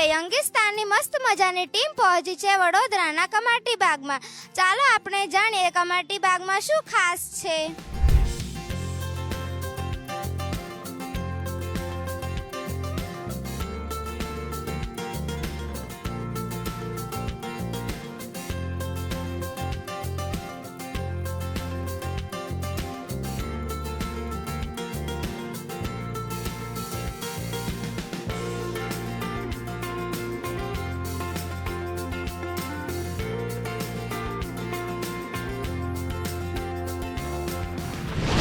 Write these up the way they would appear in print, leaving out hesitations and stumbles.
યંગિસ્તાનની મસ્ત મજાની ટીમ પહોંચી છે વડોદરાના કમાટી બાગમાં. ચાલો આપણે જાણીએ કમાટી બાગમાં શું ખાસ છે.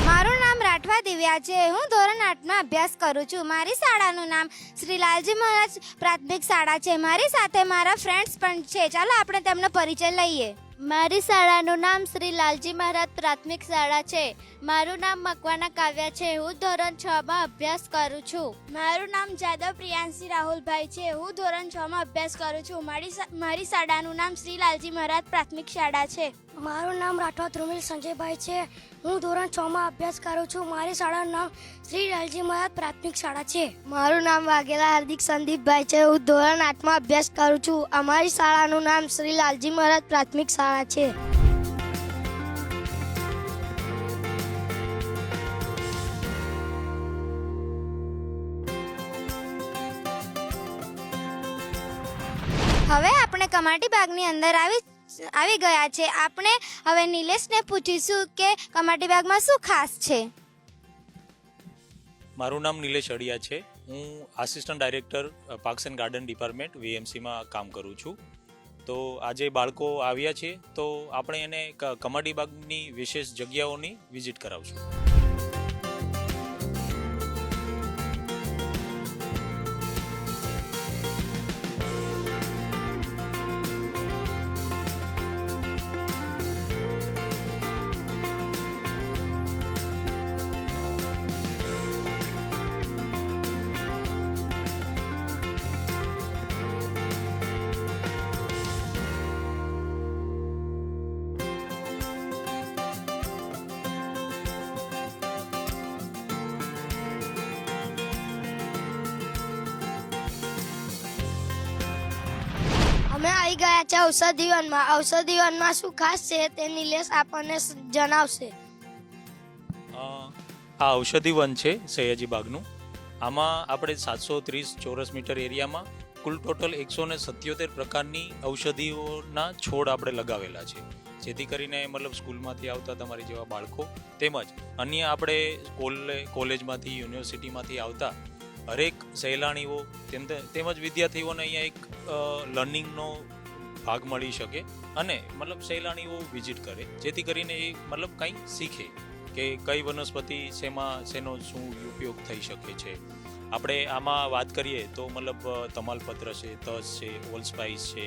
મારું નામ રાઠવા દિવ્યા છે. હું ધોરણ 8માં અભ્યાસ કરું છું. મારી શાળાનું નામ શ્રી લાલજી મહારાજ પ્રાથમિક શાળા છે. મારી સાથે મારા ફ્રેન્ડ્સ પણ છે. ચાલો આપણે તેમનો પરિચય લઈએ. મારી શાળાનું નામ શ્રી લાલજી મહારાજ પ્રાથમિક શાળા છે. મારું નામ મકવાના કાવ્યા છે. હું ધોરણ 6માં અભ્યાસ કરું છું. મારું નામ જાદવ પ્રિયાંશી રાહુલભાઈ છે. હું ધોરણ 6માં અભ્યાસ કરું છું. મારી શાળાનું નામ શ્રી લાલજી મહારાજ પ્રાથમિક શાળા છે. મારું નામ રાઠવા ધ્રુમિલ સંજયભાઈ છે. હું ધોરણ 6માં અભ્યાસ કરું છું. મારી શાળાનું નામ શ્રી લાલજી મહારાજ પ્રાથમિક શાળા છે. મારું નામ વાઘેલા હાર્દિક સંદીપભાઈ છે. હું ધોરણ 8માં અભ્યાસ કરું છું. અમારી શાળાનું નામ શ્રી લાલજી મહારાજ પ્રાથમિક શાળા છે. હવે આપણે કમાટી બાગની અંદર આવી ગયા છે. આપણે હવે નિલેશને પૂછીશું કે કમાટી બાગમાં શું ખાસ છે. મારું નામ નિલેશ અડિયા છે. હું assistant director parks and garden department વીએમસીમાં કામ કરું છું. તો આજે બાળકો આવ્યા છે તો આપણે એને કમાટી બાગની વિશેષ જગ્યાઓની વિઝિટ કરાવશું. અમે આવી ગયા છે ઔષધિવનમાં. ઔષધિવનમાં શું ખાસ છે તે નિલેશ આપણને જણાવશે. આ ઔષધિ વન છે સયાજી બાગનું. આમાં આપણે 730 ચોરસ મીટર એરિયામાં કુલ ટોટલ 177 પ્રકારની ઔષધિઓના છોડ આપણે લગાવેલા છે. જેથી કરીને મતલબ સ્કૂલમાંથી આવતા તમારી જેવા બાળકો તેમજ અન્ય આપણે કોલેજમાંથી યુનિવર્સિટીમાંથી આવતા હરેક સહેલાણીઓ તેમજ વિદ્યાર્થીઓને અહીંયા એક લર્નિંગનો ભાગ મળી શકે અને મતલબ સહેલાણીઓ વિઝિટ કરે જેથી કરીને એ મતલબ કંઈ શીખે કે કઈ વનસ્પતિ શેનો શું ઉપયોગ થઈ શકે છે. આપણે આમાં વાત કરીએ તો મતલબ તમાલપત્ર છે, તજ છે, ઓલસ્પાઇસ છે,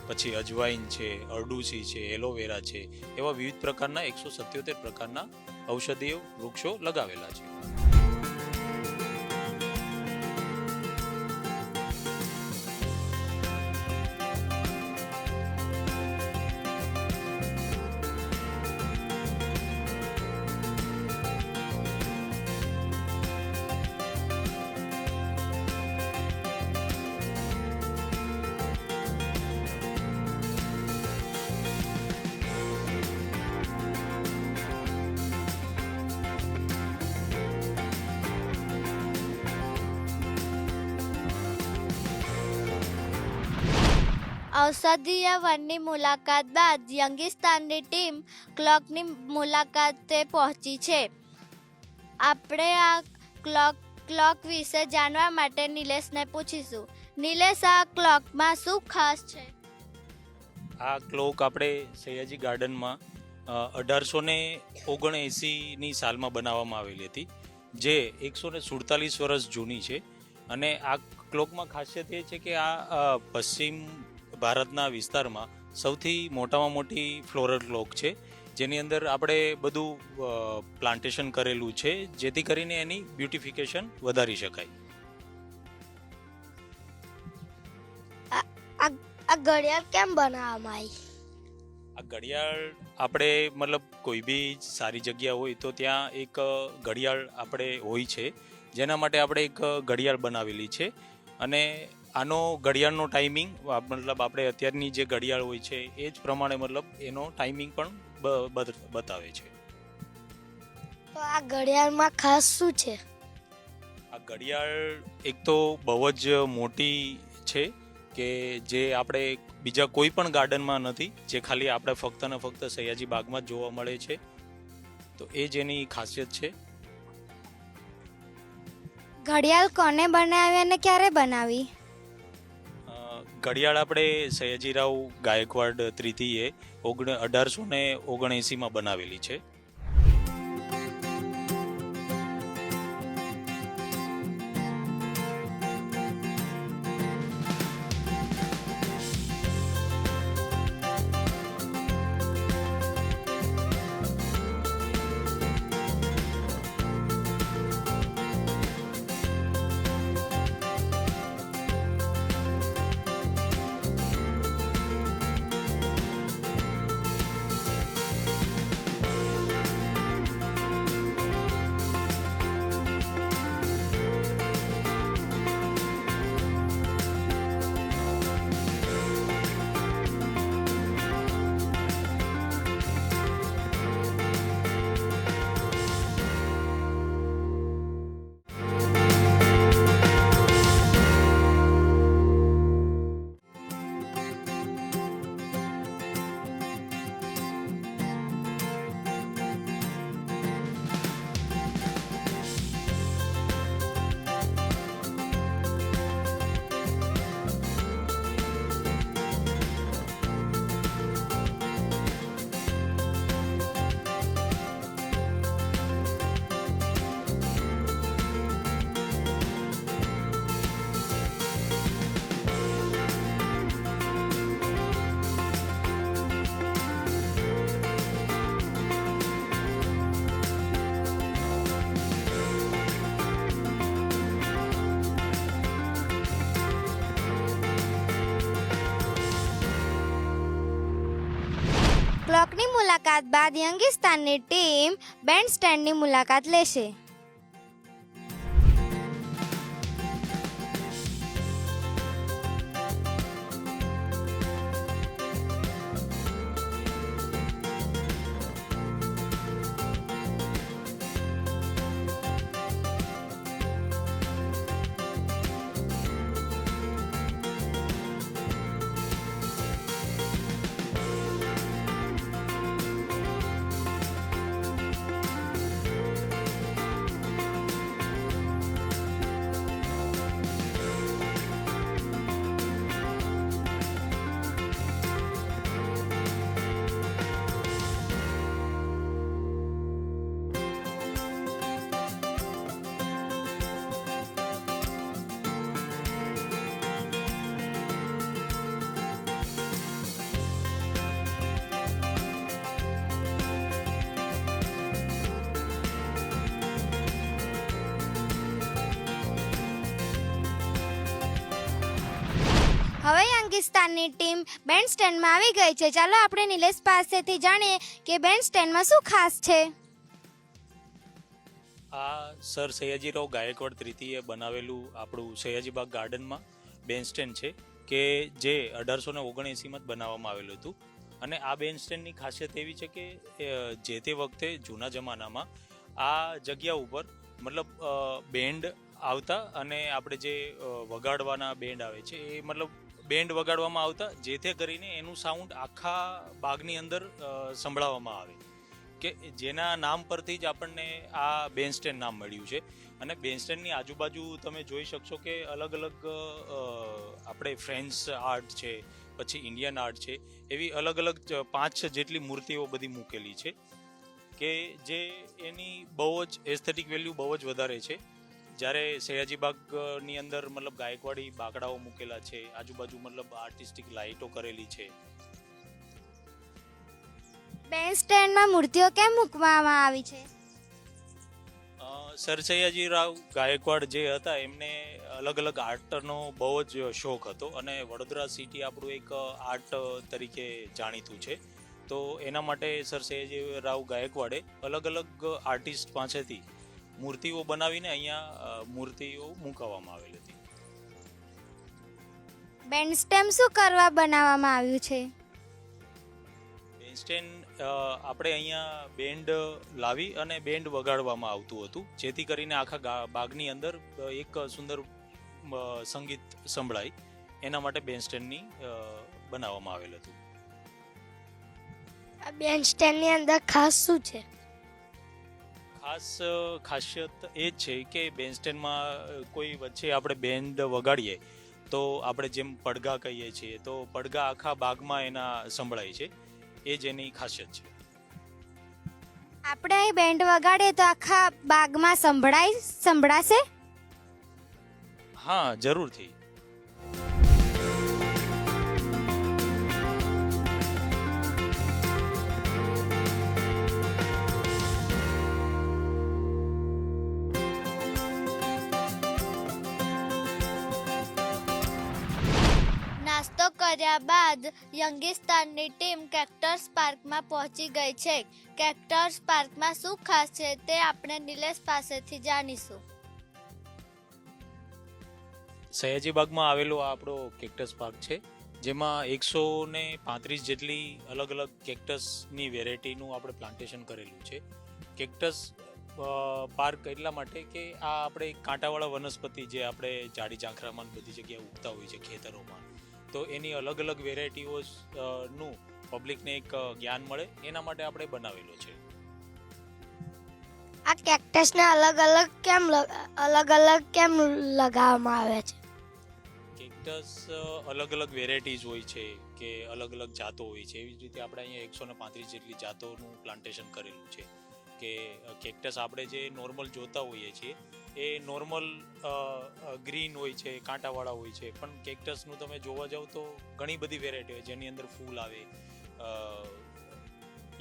પછી અજવાઈન છે, અરડુસી છે, એલોવેરા છે, એવા વિવિધ પ્રકારના 177 પ્રકારના ઔષધીય વૃક્ષો લગાવેલા છે. ઔષધીય વનની મુલાકાત બાદ યંગિસ્તાનની ટીમ ક્લોકની મુલાકાતે પહોંચી છે. આપણે આ ક્લોક વિશે જાણવા માટે નિલેશને પૂછીશું. નિલેશ, આ ક્લોકમાં શું ખાસ છે? આ ક્લોક આપણે સયાજી ગાર્ડનમાં 1879ની સાલમાં બનાવવામાં આવેલી હતી, જે 147 વર્ષ જૂની છે. અને આ ક્લોકમાં ખાસિયત એ છે કે આ પશ્ચિમ ભારતના વિસ્તારમાં સૌથી મોટામાં મોટી ફ્લોરલ ક્લોક છે, જેની અંદર આપણે બધું પ્લાન્ટેશન કરેલું છે જેથી કરીને એની બ્યુટિફિકેશન વધારી શકાય. આ ઘડિયાળ કેમ બનાવવામાં આવી? આ ઘડિયાળ આપણે મતલબ કોઈ બી સારી જગ્યા હોય તો ત્યાં એક ઘડિયાળ આપણે હોય છે, જેના માટે આપણે એક ઘડિયાળ બનાવેલી છે. અને આનો ઘડિયાળનો ટાઈમિંગ મતલબ આપણે અત્યારની જે ઘડિયાળ હોય છે એ જ પ્રમાણે મતલબ એનો ટાઈમિંગ પણ બતાવે છે. તો આ ઘડિયાળમાં ખાસ શું છે? આ ઘડિયાળ એક તો બહુ જ મોટી છે કે જે આપણે બીજા કોઈ પણ ગાર્ડનમાં નથી, જે ખાલી આપણે ફક્ત ને ફક્ત સયાજી બાગમાં જ જોવા મળે છે. તો એ જ એની ખાસિયત છે. ઘડિયાળ કોને બનાવી અને ક્યારે બનાવી? ઘડિયાળ આપણે સયાજીરાવ ગાયકવાડ તૃતીએ 1879માં બનાવેલી છે. ક્લોકની મુલાકાત બાદ યંગિસ્તાનની ટીમ બેન્ડ સ્ટેન્ડની મુલાકાત લેશે. હવે યંગિસ્તાનની ટીમ બેન્ડ સ્ટેન્ડમાં આવી ગઈ છે. ચાલો આપણે નિલેશ પાસેથી જાણીએ કે બેન્ડ સ્ટેન્ડમાં શું ખાસ છે. આ સર સયાજીરાવ ગાયકવાડ તૃતીએ બનાવેલું આપણું સયાજીબાગ ગાર્ડનમાં બેન્ડ સ્ટેન્ડ છે કે જે 1879માં જ બનાવવામાં આવેલું હતું. અને આ બેન્ડ સ્ટેન્ડની ખાસિયત એવી છે કે જે તે વખતે જૂના જમાનામાં આ જગ્યા ઉપર મતલબ બેન્ડ આવતા અને આપણે જે વગાડવાના બેન્ડ આવે છે એ મતલબ બેન્ડ વગાડવામાં આવતા, જેથી કરીને એનું સાઉન્ડ આખા બાગની અંદર સંભળાવવામાં આવે, કે જેના નામ પરથી જ આપણને આ બેન્ડ સ્ટેન્ડ નામ મળ્યું છે. અને બેન્ડ સ્ટેન્ડની આજુબાજુ તમે જોઈ શકશો કે અલગ અલગ આપણે ફ્રેન્ચ આર્ટ છે, પછી ઇન્ડિયન આર્ટ છે, એવી અલગ અલગ 5 જેટલી મૂર્તિઓ બધી મૂકેલી છે કે જે એની બહુ જ એસ્થેટિક વેલ્યુ બહુ જ વધારે છે. જ્યારે સયાજીબાગની અંદર મતલબ ગાયકવાડી બાકડાઓ મૂકેલા છે, આજુબાજુ મતલબ આર્ટિસ્ટિક લાઇટો કરેલી છે. બેન્ડ સ્ટેન્ડમાં મૂર્તિઓ કેમ મૂકવામાં આવી છે? સર સયાજીરાવ ગાયકવાડ જે હતા એમને અલગ અલગ આર્ટનો બહુ જ શોખ હતો અને વડોદરા સિટી આપણું એક આર્ટ તરીકે જાણીતું છે. તો એના માટે સર સયાજીરાવ ગાયકવાડે અલગ અલગ આર્ટિસ્ટ પાસેથી મૂર્તિઓ બનાવીને અહીંયા મૂર્તિઓ મૂકવામાં આવેલી હતી. બેન્ડ સ્ટેમ શું કરવા બનાવવામાં આવ્યું છે? બેન્ડ સ્ટેન્ડ આપણે અહીંયા બેન્ડ લાવી અને બેન્ડ વગાડવામાં આવતું હતું, જેથી કરીને આખા બાગની અંદર એક સુંદર સંગીત સંભળાય, એના માટે બેન્ડ સ્ટેન્ડની બનાવવામાં આવેલ હતું. આ બેન્ડ સ્ટેન્ડની અંદર ખાસ શું છે? ખાસ ખાસિયત એ જ છે કે બેન્ડ સ્ટેન્ડમાં કોઈ વચ્ચે આપણે બેન્ડ વગાડીએ તો આપણે જેમ પડઘા કહીએ છીએ, તો પડઘા આખા બાગમાં એના સંભળાય છે, એ જ એની ખાસિયત છે. આપણે અહીં બેન્ડ વગાડીએ તો આખા બાગમાં સંભળાશે? હા, જરૂરથી. નાસ્તો કર્યા બાદ યંગિસ્તાનની ટીમ કેક્ટસ પાર્કમાં પહોંચી ગઈ છે. કેક્ટસ પાર્કમાં શું ખાસ છે તે આપણે નિલેશ પાસેથી જાણીશું. સયાજીબાગમાં આવેલો આ આપણો કેક્ટસ પાર્ક છે, જેમાં 135 જેટલી અલગ અલગ કેક્ટસની વેરાયટીનું આપણે પ્લાન્ટેશન કરેલું છે. કેક્ટસ પાર્ક એટલા માટે કે આ આપણે કાંટાવાળા વનસ્પતિ જે આપણે જાડી ઝાંખરામાં બધી જગ્યાએ ઉગતા હોય છે ખેતરોમાં, તો એની અલગ અલગ વેરાયટીઓ નું પબ્લિકને એક જ્ઞાન મળે એના માટે આપણે બનાવેલો છે. આ કેક્ટસને અલગ અલગ કેમ લગાવવામાં આવે છે? કેક્ટસ અલગ અલગ વેરાયટીઝ હોય છે કે અલગ અલગ જાતો હોય છે, એવી જ રીતે આપણે અહીંયા 135 જેટલી જાતોનું પ્લાન્ટેશન કરેલું છે. કે કેક્ટસ આપણે જે નોર્મલ જોતા હોઈએ છીએ એ નોર્મલ ગ્રીન હોય છે, કાંટાવાળા હોય છે, પણ કેક્ટસનું તમે જોવા જાવ તો ઘણી બધી વેરાયટી હોય, જેની અંદર ફૂલ આવે,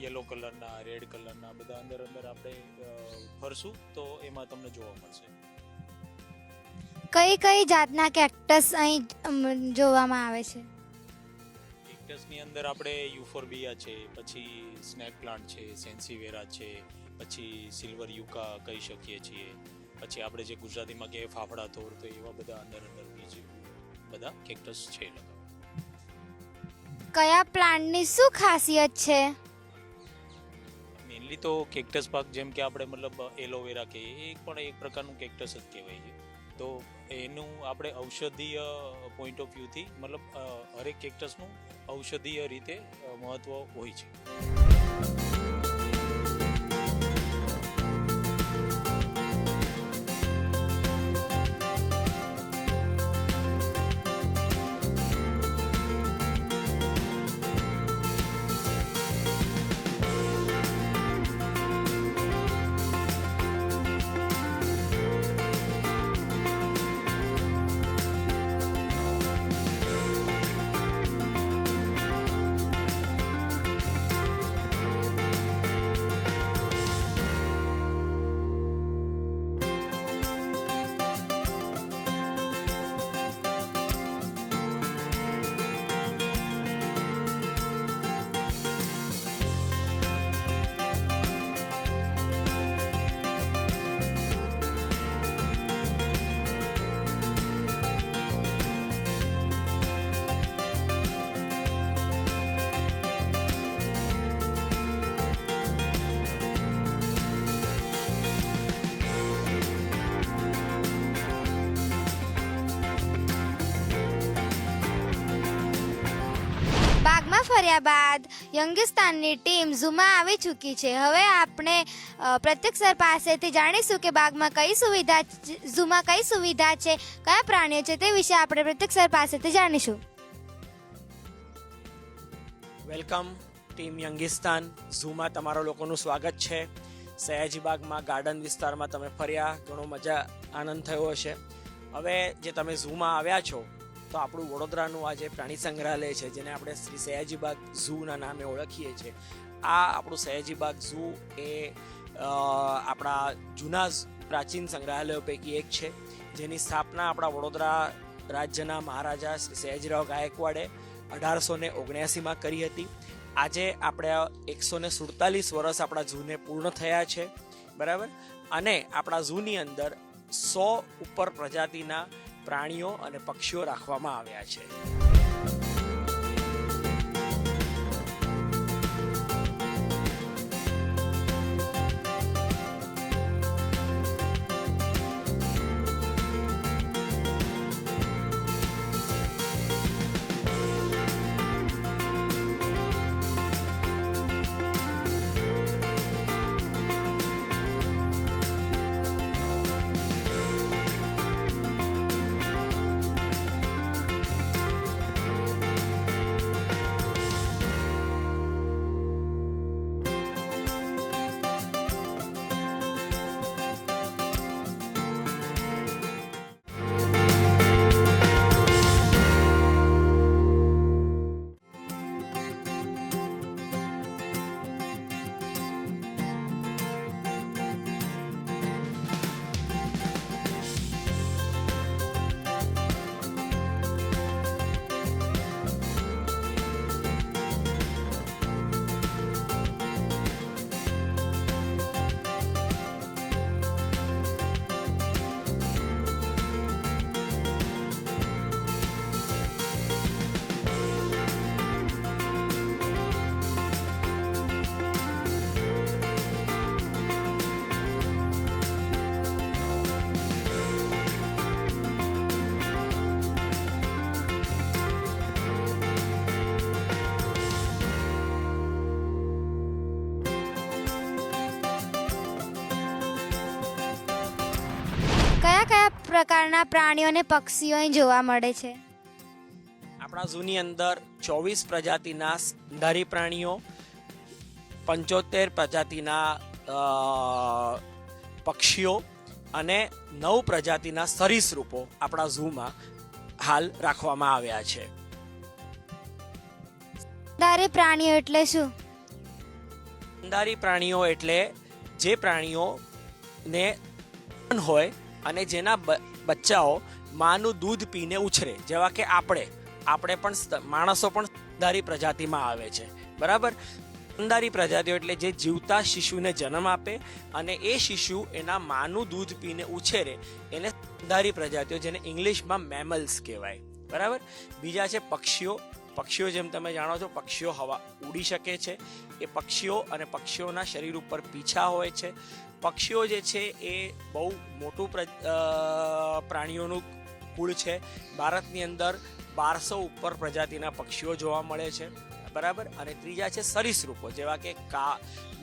યલો કલરના, રેડ કલરના, બધા અંદર આપણે ફરશું તો એમાં તમને જોવા મળશે. કઈ જાતના કેક્ટસ અહીં જોવામાં આવે છે? કેક્ટસની અંદર આપણે યુફોર્બિયા છે, પછી સ્નેક પ્લાન્ટ છે, સેન્સીવેરા છે, પછી સિલ્વર યુકા કહી શકીએ છીએ, પછી આપણે જે ગુજરાતીમાં કહીએ ફાફડા તોડ, તો એવા બધા અંદર બીજું બધા કેક્ટસ છે. કયા પ્લાન્ટની શું ખાસિયત છે? મેનલી તો કેક્ટસ પાર્ક જેમ કે આપણે મતલબ એલોવેરા કે એ પણ એક પ્રકારનું કેક્ટસ જ કહેવાય છે, તો એનું આપણે ઔષધીય પોઈન્ટ ઓફ વ્યૂથી મતલબ હરેક કેક્ટસનું ઔષધીય રીતે મહત્વ હોય છે. બાગમાં ફર્યા બાદ યંગિસ્તાનની ટીમ ઝૂમાં આવી ચૂકી છે. હવે આપણે પ્રત્યેક સર પાસેથી જાણીશું કે બાગમાં ઝૂમાં કઈ સુવિધા છે, કયા પ્રાણીઓ છે, તે વિશે આપણે પ્રત્યેક સર પાસેથી જાણીશું. Welcome team યંગિસ્તાન. ઝૂમાં તમારા લોકોનું સ્વાગત છે. સયાજીબાગમાં ગાર્ડન વિસ્તારમાં તમે ફર્યા, ઘણો મજા આનંદ થયો હશે. હવે જે તમે ઝૂમાં આવ્યા છો તો આપણું વડોદરાનું આ જે પ્રાણી સંગ્રહાલય છે, જેને આપણે શ્રી સયાજીબાગ ઝૂના નામે ઓળખીએ છીએ, આ આપણું સયાજીબાગ ઝૂ એ આપણા જૂના પ્રાચીન સંગ્રહાલયો પૈકી એક છે, જેની સ્થાપના આપણા વડોદરા રાજ્યના મહારાજા શ્રી સયાજીરાવ ગાયકવાડે 1879માં કરી હતી. આજે આપણે 147 વર્ષ આપણા ઝૂને પૂર્ણ થયા છે, બરાબર. અને આપણા ઝૂની અંદર 100 ઉપર પ્રજાતિના પ્રાણીઓ અને પક્ષીઓ રાખવામાં આવ્યા છે. કયા કયા પ્રકારના પ્રાણીઓ અને પક્ષીઓ અહીં જોવા મળે છે? આપણા ઝૂની અંદર 24 પ્રજાતિના સ્તનધારી પ્રાણીઓ, 75 પ્રજાતિના પક્ષીઓ અને 9 પ્રજાતિના સરીસૃપો આપણા ઝૂમાં હાલ રાખવામાં આવ્યા છે. સ્તનધારી પ્રાણીઓ એટલે શું? સ્તનધારી પ્રાણીઓ એટલે જે પ્રાણીઓને હોય અને જેના બચ્ચાઓ માનું દૂધ પીને ઉછરે, જેવા કે આપણે પણ માણસો પણ સ્તનધારી પ્રજાતિમાં આવે છે, બરાબર. સ્તનધારી પ્રજાતિઓ એટલે જે જીવતા શિશુને જન્મ આપે અને એ શિશુ એના માનું દૂધ પીને ઉછેરે એને સ્તનધારી પ્રજાતિઓ, જેને ઇંગ્લિશમાં મેમલ્સ કહેવાય, બરાબર. બીજા છે પક્ષીઓ. પક્ષીઓ જેમ તમે જાણો છો, પક્ષીઓ હવા ઉડી શકે છે. એ પક્ષીઓ અને પક્ષીઓના શરીર ઉપર પીછા હોય છે. પક્ષીઓ જે છે એ બહુ મોટું પ્રાણીઓનું કુળ છે. ભારતની અંદર 1200 ઉપર પ્રજાતિના પક્ષીઓ જોવા મળે છે, બરાબર. અને ત્રીજા છે સરીસૃપો, જેવા કે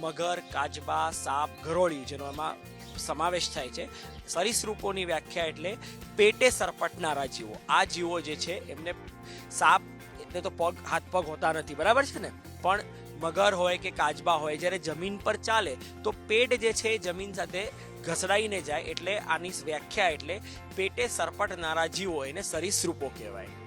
મગર, કાચબા, સાપ, ગરોળી, જેનો એમાં સમાવેશ થાય છે. સરીસૃપોની વ્યાખ્યા એટલે પેટે સરપટનારા જીવો. આ જીવો જે છે એમને સાપ એટલે તો હાથ પગ હોતા નથી, બરાબર છે ને, પણ મગર હોય કે કાચબા હોય, જ્યારે જમીન પર ચાલે તો પેટ જે છે જમીન સાથે ઘસડાઈને જાય, એટલે આની વ્યાખ્યા એટલે પેટે સરપટનારા જીવો, એને સરીસૃપો કહેવાય.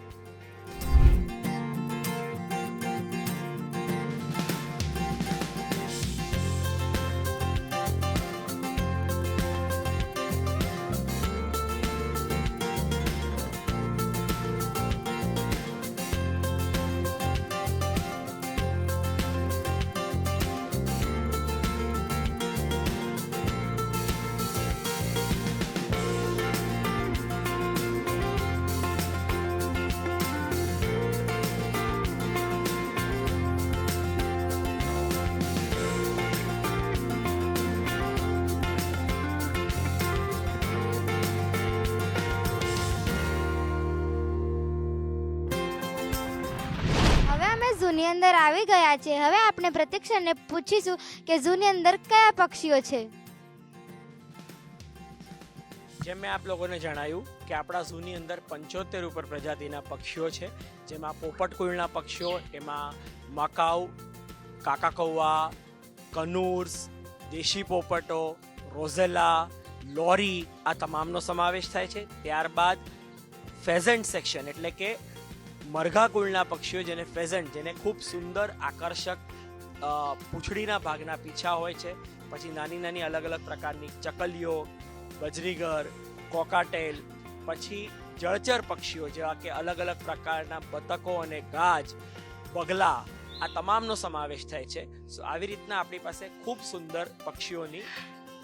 ઝૂની અંદર આવી ગયા છે. હવે આપણે પ્રતીક્ષાને પૂછીશું કે ઝૂની અંદર કયા પક્ષીઓ છે. જેમ મેં આપ લોકોને જણાવ્યું કે આપણા ઝૂની અંદર 75 ઉપર પ્રજાતિના પક્ષીઓ છે, જેમાં પોપટ કુળના પક્ષીઓ, એમાં મકાઉ, કાકા કૌવા, કનુર્સ, દેશી પોપટો, રોઝેલા, લોરી, આ તમામનો સમાવેશ થાય છે. ત્યારબાદ ફેઝન્ટ સેક્શન એટલે કે મરઘા કુળના પક્ષીઓ, જેને ફેઝન્ટ, જેને ખૂબ સુંદર આકર્ષક પૂંછડીના ભાગના પીછા હોય છે. પછી નાની નાની અલગ અલગ પ્રકારની ચકલીઓ, બજરીગર, કોકાટેલ. પછી જળચર પક્ષીઓ જેવા કે અલગ અલગ પ્રકારના બતકો અને ગાજ, બગલા, આ તમામનો સમાવેશ થાય છે. આવી રીતના આપણી પાસે ખૂબ સુંદર પક્ષીઓની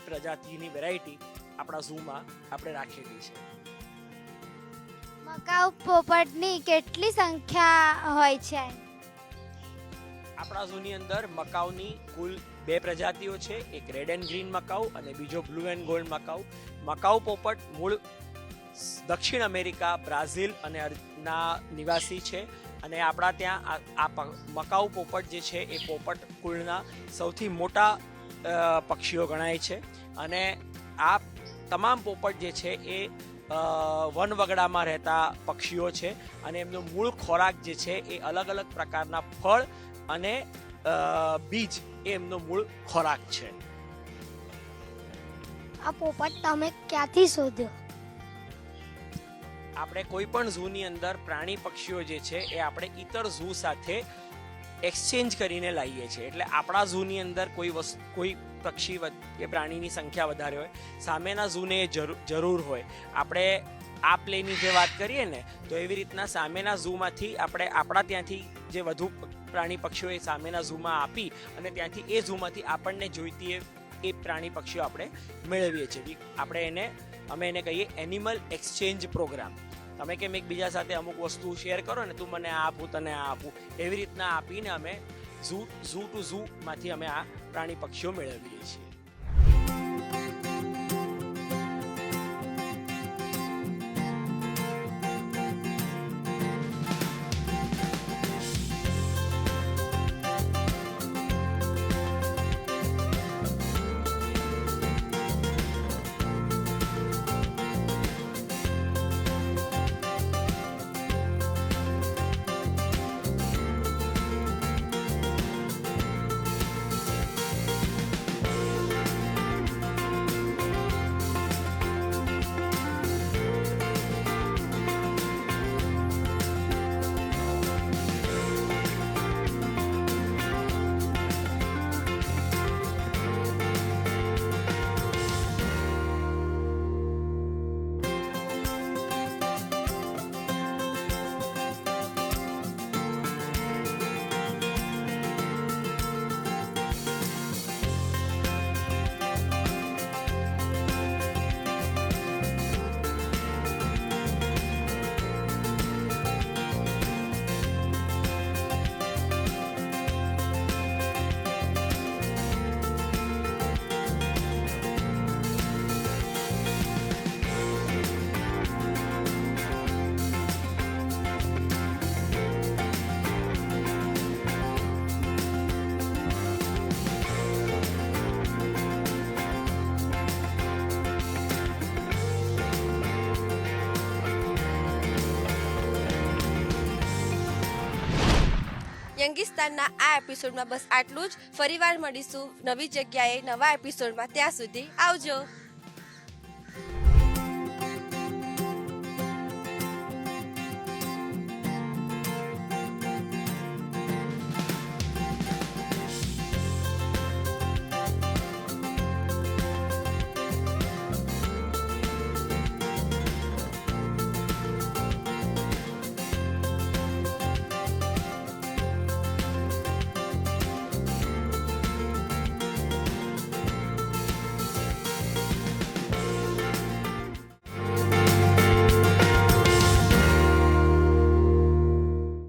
પ્રજાતિની વેરાયટી આપણા ઝૂમાં આપણે રાખેલી છે. મકાઉ પોપટની કેટલી સંખ્યા હોય છે? આપણા ઝૂની અંદર મકાઉની કુલ 2 પ્રજાતિઓ છે, એક રેડ એન્ડ ગ્રીન મકાઉ અને બીજો blue and gold Macau. Macau પોપટ મૂળ દક્ષિણ અમેરિકા, બ્રાઝિલ અને ના નિવાસી છે અને આપણા ત્યાં મકાઉ પોપટ જે છે એ પોપટ કુળના સૌથી મોટા પક્ષીઓ ગણાય છે અને આ તમામ પોપટ જે છે એ વનવગડામાં રહેતા પક્ષીઓ છે અને એમનો મૂળ ખોરાક જે છે એ અલગ અલગ પ્રકારના ફળ અને બીજ એ એમનો મૂળ ખોરાક છે. આ પોપટ તમે ક્યાંથી શોધ્યો? આપણે કોઈ પણ ઝૂની અંદર પ્રાણી પક્ષીઓ જે છે એ આપણે ઇતર ઝૂ સાથે એક્સચેન્જ કરીને લાવીએ છીએ. એટલે આપણા ઝૂની અંદર કોઈ પક્ષી કે પ્રાણીની સંખ્યા વધારે હોય, સામેના ઝૂને એ જરૂર હોય. આપણે આ પ્લેની જે વાત કરીએ ને, તો એવી રીતના સામેના ઝૂમાંથી આપણે આપણા ત્યાંથી જે વધુ પ્રાણી પક્ષીઓ એ સામેના ઝૂમાં આપી અને ત્યાંથી એ ઝૂમાંથી આપણને જોઈતી એ પ્રાણી પક્ષીઓ આપણે મેળવીએ છીએ. અમે એને કહીએ એનિમલ એક્સચેન્જ પ્રોગ્રામ. તમે કેમ એકબીજા સાથે અમુક વસ્તુ શેર કરો ને, તું મને આ આપું તને આ આપું, એવી રીતના આપીને અમે ઝૂ ટુ ઝૂમાંથી અમે આ પ્રાણી પક્ષીઓ મેળવીએ છીએ. યંગિસ્તાનના આ એપિસોડમાં બસ આટલું જ. ફરીવાર મળીશું નવી જગ્યાએ નવા એપિસોડમાં. ત્યાં સુધી આવજો.